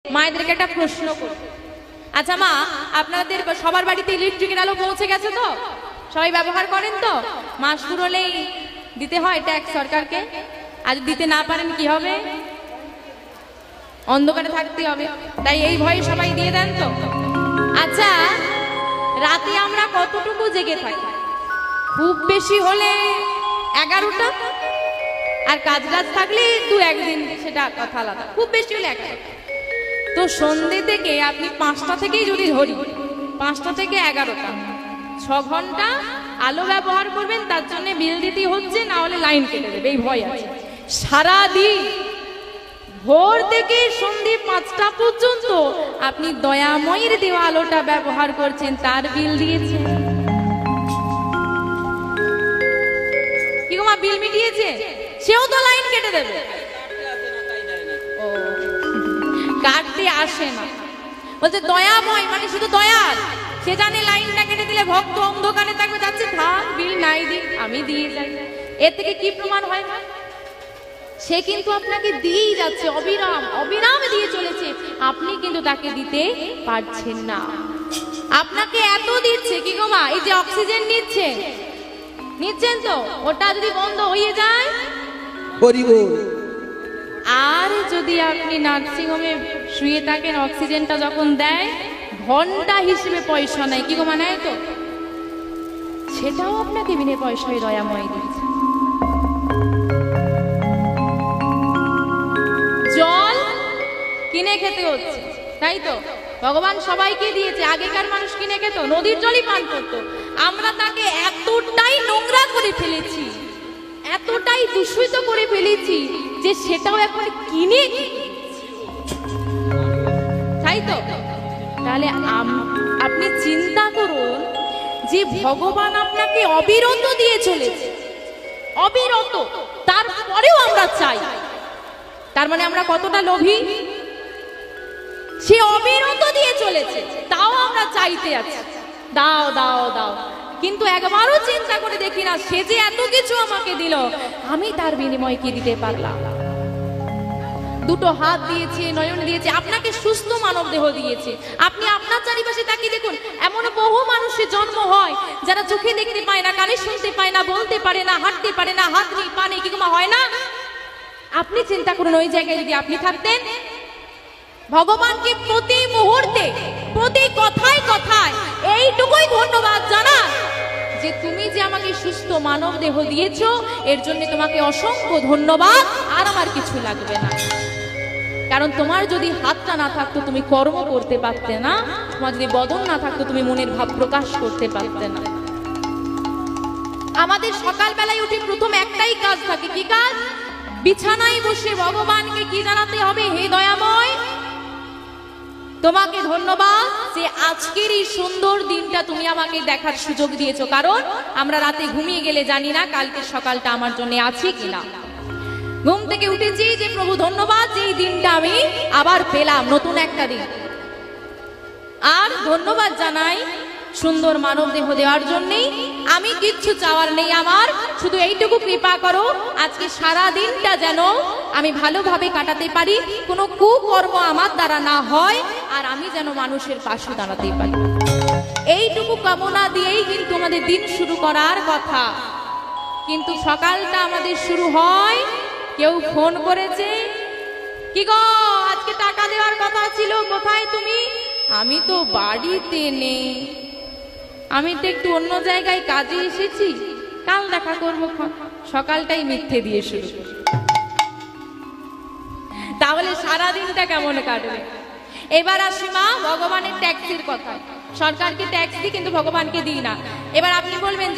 মায়েদেরকে একটা প্রশ্ন করি। আচ্ছা মা, আপনাদের সবার বাড়িতে ইলেকট্রিকের আলো পৌঁছে গেছে তো? সবাই ব্যবহার করেন তো? মাস শুরু হলেই দিতে হয় ট্যাক্স সরকারকে। আর দিতে না পারেন কি হবে? অন্ধকারে থাকতে হবে। তাই এই ভয়ে সবাই দিয়ে দেন তো? আচ্ছা, রাতে আমরা কতটুকু জেগে থাকি? খুব বেশি হলে 11টা, আর কাজ টাজ থাকলে 2-1 দিন, সেটা কথা আলাদা। খুব বেশি হলে 1টা। তো সন্ধ্যে থেকে আপনি 5টা থেকেই যদি ধরি, 5টা থেকে 11টা, 6 ঘন্টা আলো ব্যবহার করবেন। তার জন্য বিল দিতে হচ্ছে, না হলে লাইন কেটে দেবে, এই ভয় আছে। সারাদিন ভোর থেকে সন্ধ্যে 5টা পর্যন্ত আপনি দয়াময়ের দেওয়া আলোটা ব্যবহার করছেন, তার বিল দিয়েছেন কি গো মা? বিল মিটিয়েছে? সেও তো লাইন কেটে দেবে। ও, কাটতে আসে না, বলছে দয়াময় মানে শুধু দয়াল। সে জানে লাইনটা কেটে দিলে ভক্ত অন্ধকারে থাকবে, যাচ্ছে থাক, বিল নাই দিক, আমি দিয়ে যাই। এর থেকে কি প্রমাণ হয় না? সে কিন্তু আপনাকে দিয়েই যাচ্ছে, অবিরাম অবিরাম দিয়ে চলেছে, আপনি কিন্তু তাকে দিতে পারছেন না। আপনাকে এত দিচ্ছে কি গো মা, এই যে অক্সিজেন নিচ্ছেন তো, ওটা যদি বন্ধ হয়ে যায়, আর যদি আপনি নার্সিং হোমে শুয়ে থাকেন, অক্সিজেনটা যখন দেয় ঘন্টা হিসেবে পয়সা নেয় কি গো মা, নেয় তো? সেটাও আপনাকে বিনে পয়সায় দয়াময় দিচ্ছে। জল কিনে খেতে হচ্ছে, তাই তো? ভগবান সবাইকে দিয়েছে। আগেকার মানুষ কিনে খেত, নদীর জলই পান করতো। আমরা তাকে এতটাই নোংরা করে ফেলেছি, এতটাই দূষিত করে ফেলেছি যে সেটাও এখন কিনে, তাই তো? তাহলে আপনি চিন্তা করুন যে ভগবান আপনাকে অবিরত দিয়ে চলেছে, অবিরত, তারপরেও আমরা চাই। তার মানে আমরা কতটা লোভী? সে অবিরত দিয়ে চলেছে, তাও আমরা চাইতে আছি, দাও দাও দাও। কিন্তু একবারও চিন্তা করে দেখি না, সে যে এত কিছু আমাকে দিল, আমি তার বিনিময়ে কি দিতে পারলাম? দুটো হাত দিয়েছে, নয়ন দিয়েছে, আপনাকে সুস্থ মানব দেহ দিয়েছে। আপনি আপনার চারিপাশে তাকিয়ে দেখুন, এমন বহু মানুষের জন্ম হয় যারা চোখে দেখতে পায় না, কানে শুনতে পায় না, বলতে পারে না, হাঁটতে পারে না, হাত নেই, পা নেই, কি হয় না? আপনি চিন্তা করুন, ওই জায়গায় যদি আপনি থাকতেন, ভগবানকে প্রতি মুহূর্তে, প্রতি কথায় কথায় এইটুকুই ধন্যবাদ জানান যে তুমি যে আমাকে সুস্থ মানব দেহ দিয়েছো, এর জন্য তোমাকে অসংখ্য ধন্যবাদ, আর আমার কিছু লাগবে না। কারণ তোমার যদি হাতটা না থাকতো তুমি কর্ম করতে পারতে না, তোমার যদি বদন না থাকতো তুমি মনের ভাব প্রকাশ করতে পারতে না। আমাদের সকালবেলায় উঠে প্রথম একটাই কাজ থাকে, কি কাজ? বিছানায় বসে ভগবানকে কি জানাতে হবে? হে দয়াময়, তোমাকে ধন্যবাদ যে আজকের এই সুন্দর দিনটা তুমি আমাকে দেখার সুযোগ দিয়েছো। কারণ আমরা রাতে ঘুমিয়ে গেলে জানি না কালকে সকালটা আমার জন্য আছে কিনা। ঘুম থেকে উঠেছি যে প্রভু ধন্যবাদ যে এই দিনটা আমি আবার পেলাম, নতুন একটা দিন। আর ধন্যবাদ জানাই সুন্দর মানব দেহ দেওয়ার জন্যই। আমি কিচ্ছু চাওয়ার নেই আমার, শুধু এইটুকু কৃপা করো আজকে সারা দিনটা যেন আমি ভালোভাবে কাটাতে পারি, কোনো কুকর্ম আমার দ্বারা না হয়, আর আমি যেন মানুষের পাশে দাঁড়াতে পারি। এইটুকু কামনা দিয়েই কিন্তু আমাদের দিন শুরু করার কথা। কিন্তু সকালটা আমাদের শুরু হয়, কেউ ফোন করেছে, কি গো আজকে টাকা দেওয়ার কথা ছিল, কোথায় তুমি? আমি তো বাড়িতে নেই, আমি তো একটু অন্য জায়গায় কাজে এসেছি, কাল দেখা করবো। সকালটাই মিথ্যে দিয়ে শুরু। তাহলে সারা দিনটা কেমন কাটবে? এবার আসি মা ভগবানের ট্যাক্সের কথা। সরকারকে ট্যাক্স দিই কিন্তু ভগবানকে দিই না। এবার আপনি বলবেন